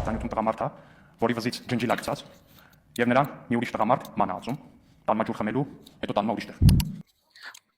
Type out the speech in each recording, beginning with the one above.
արտանյութում տղամարդ է, որի վզից ջնջիլ է գցած, եւ նրան մի ուրիշ տղամարդ ման է ածում, տանմաջուր խմելու, հետո տանում է ուրիշ տեղ։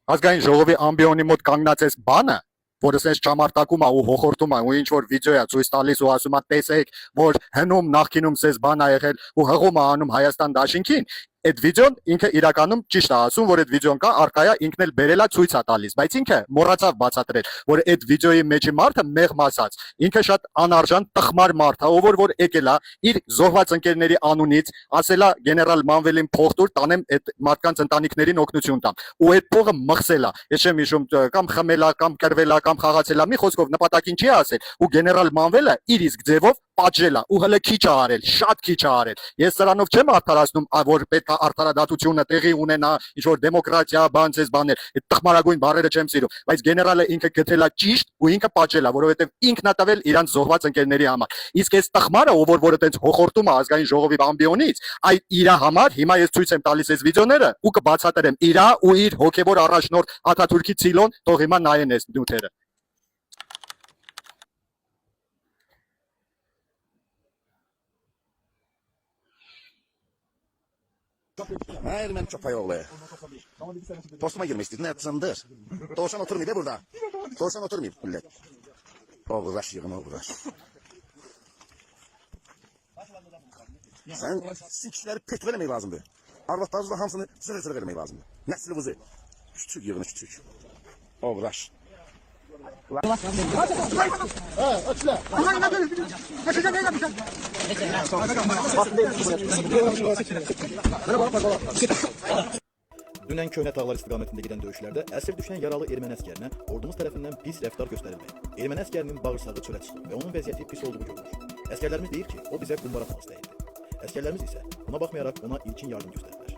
Ազգային ժողովի ամբիոնի մոտ կանգնած էս բանը, որը sense ճամարտակում է ու հոխորտում է ու ինչ որ վիդեո է ցույց տալիս ու ասում է տեսեք, որ հնում նախկինում sense բան ա եղել ու հղում է անում Հայաստան դաշինքին, այդ վիդեոն ինքը իրականում ճիշտ է ասում, որ այդ վիդեոն կա, արկայա ինքն էլ բերելա ցույց է տալիս, բայց ինքը մոռացավ բացատրել, որ այդ վիդեոյի մեջի մարդը մեղմ ասած, ինքը շատ անարժան տխմար մարդ է, ով որ եկել է իր զոհված ընկերների անունից, ասելա գեներալ Մանվելին փող տուր, տանեմ այդ մարդկանց ընտանիքներին օգնություն տամ, ու այդ փողը մխսելա, ես չեմ հիշում կամ խմելա, կամ կրվելա, կամ խաղացելա, մի խոսքով նպատակին չի ասել, ու գեներալ Մանվելը իր իսկ ձևով պատժելա ու հələ քիչ է արել, շատ քիչ է արել։ Ես սրանով չեմ արդարացնում, որ պետք է արդարադատությունը տեղի ունենա, ինչ որ դեմոկրատիա, բան, ցես բաներ, այդ տխմարագույն բառերը չեմ սիրում, բայց գեներալը ինքը գտելա ճիշտ ու ինքը պատժելա, որովհետև ինքն է տվել իրանց զոհված ընկերների համար։ Իսկ այս տխմարը, ով որ այդպես հոխորտում է ազգային ժողովի ամբիոնից, այդ իրա համար հիմա ես ցույց եմ տալիս այս վիդեոները ու կբացատրեմ իրա ու իր հոգևոր առաջնորդ Աթաթուրքի ցիլոն, թող հիմա նայեն այս նյութերը։ Hayır ben çok oğlu. Dostuma girmek istedin ne yapsandır? Doğuşan oturmuyor be burada. Doğuşan oturmuyor millet. Uğraş yığın uğraş. Sen sikişleri pek vermeyi lazımdı. Arvatlarınızla hamsını sıra vermeyi lazımdı. Nesli buzu. Küçük yığını küçük. Uğraş. Dünən Köhnə Tağlar istiqamətində gedən döyüşlərdə əsir düşən yaralı erməni əskərinə ordumuz tərəfindən pis rəftar göstərildi. Erməni əskərinin bağırsağı çölə çıxdı və onun vəziyyəti pis olduğu görülür. Əskərlərimiz deyir ki, o bizə qumbara atmaq istəyirdi. Əskərlərimiz isə buna baxmayaraq ona ilkin yardım göstərdilər.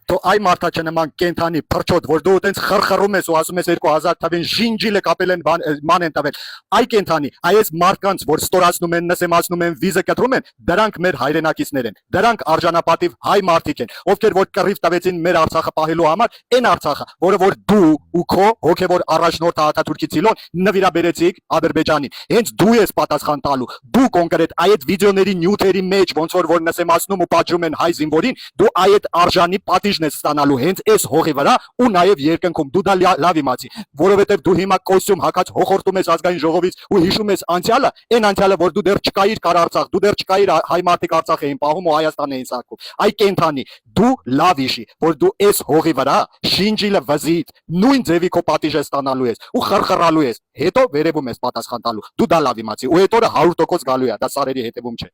То ай մարդաչը նման կենթանի փրչոտ, որ դու այտենց խրխռում ես ու ասում ես 2000 թվին ժինջիլը կապել են ման են տվել։ Այ կենթանի, այս մարդկանց, որ ստորացնում են, նսեմացնում են, վիզը կտրում են, դրանք մեր հայրենակիցներ են։ Դրանք արժանապատիվ հայ մարդիկ են, ովքեր որ կռիվ տվեցին մեր Արցախը պահելու համար, այն Արցախը, որը որ դու ու քո հոգևոր առաջնորդը Աթաթուրքի ցիլոն նվիրաբերեցիք Ադրբեջանին։ Հենց դու ես պատասխան տալու։ Դու կոնկրետ այդ վիդեոների նյութերի մեջ, ոնց որ նսեմացնում ու պատժում են հայ զինվորին, դու այդ արժանի պատիժ ստանալու հենց այս հողի վրա ու նաև երկնքում դու դա լավ իմացի, որովհետև դու հիմա կոստյում հակած հոխորտում ես ազգային ժողովից ու հիշում ես անցյալը, այն անցյալը, որ դու դեռ չկայիր կար Արցախ, դու դեռ չկայիր հայ մարդիկ Արցախ էին պահում ու Հայաստան էին սարքում։ Այ կենթանի, դու լավ հիշի, որ դու այս հողի վրա շինջիլը վզիդ նույն ձևի քո պատիժը ստանալու ես ու խրխռալու ես, հետո վերևում ես պատասխան տալու։ Դու դա լավ իմացի ու այդ օրը 100% գալու է, դա սարերի հետևում չէ։